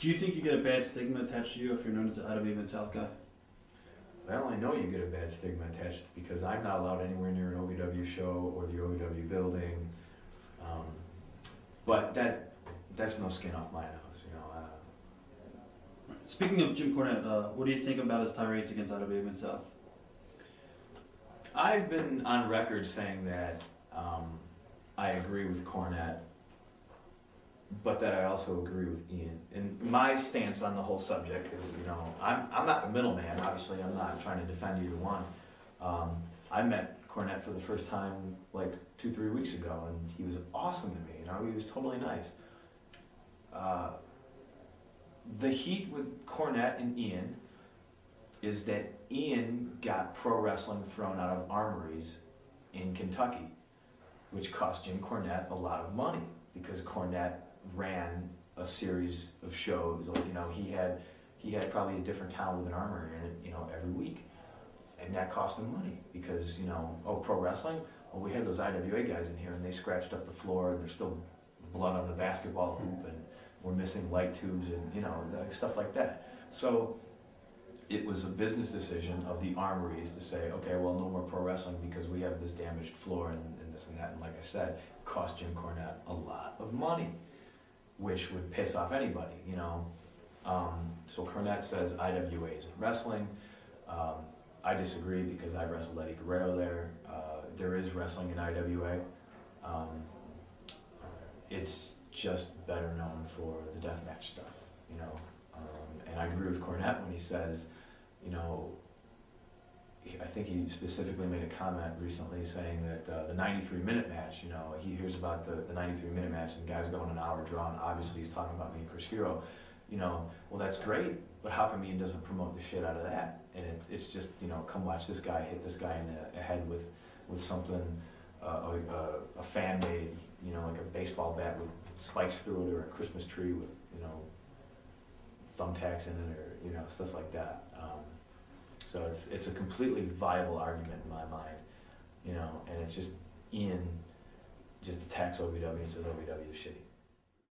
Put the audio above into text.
Do you think you get a bad stigma attached to you if you're known as an IWA Mid-South guy? Well, I know you get a bad stigma attached because I'm not allowed anywhere near an OVW show or the OVW building. But that's no skin off my nose, you know. Speaking of Jim Cornette, what do you think about his tirades against IWA Mid-South? I've been on record saying that I agree with Cornette, but that I also agree with Ian. And my stance on the whole subject is, you know, I'm not the middleman. Obviously, I'm not trying to defend either one. I met Cornette for the first time like 2-3 weeks ago, and he was awesome to me. You know, he was totally nice. The heat with Cornette and Ian is that Ian got pro wrestling thrown out of armories in Kentucky, which cost Jim Cornette a lot of money because Cornette ran a series of shows. Like, you know, he had probably a different town with an armory in it, you know, every week, and that cost him money because, you know, pro wrestling. Well, we had those IWA guys in here, and they scratched up the floor, and there's still blood on the basketball hoop, and we're missing light tubes, and you know, stuff like that. So it was a business decision of the armories to say, okay, well, no more pro wrestling because we have this damaged floor and this and that. And like I said, cost Jim Cornette a lot of money, which would piss off anybody, you know. So Cornette says IWA isn't wrestling. I disagree because I wrestled Eddie Guerrero there. There is wrestling in IWA. It's just better known for the deathmatch stuff, you know. And I agree with Cornette when he says, you know, I think he specifically made a comment recently saying that the 93-minute match, you know, he hears about the 93-minute match and guys going an hour draw, and obviously he's talking about me and Chris Hero. You know, well, that's great, but how come Ian doesn't promote the shit out of that? And it's just, you know, come watch this guy hit this guy in the head with something, a fan-made, you know, like a baseball bat with spikes through it, or a Christmas tree with, you know, thumbtacks in it, or, you know, stuff like that. So it's a completely viable argument in my mind, you know, and it's just Ian just attacks OVW and says OVW is shitty.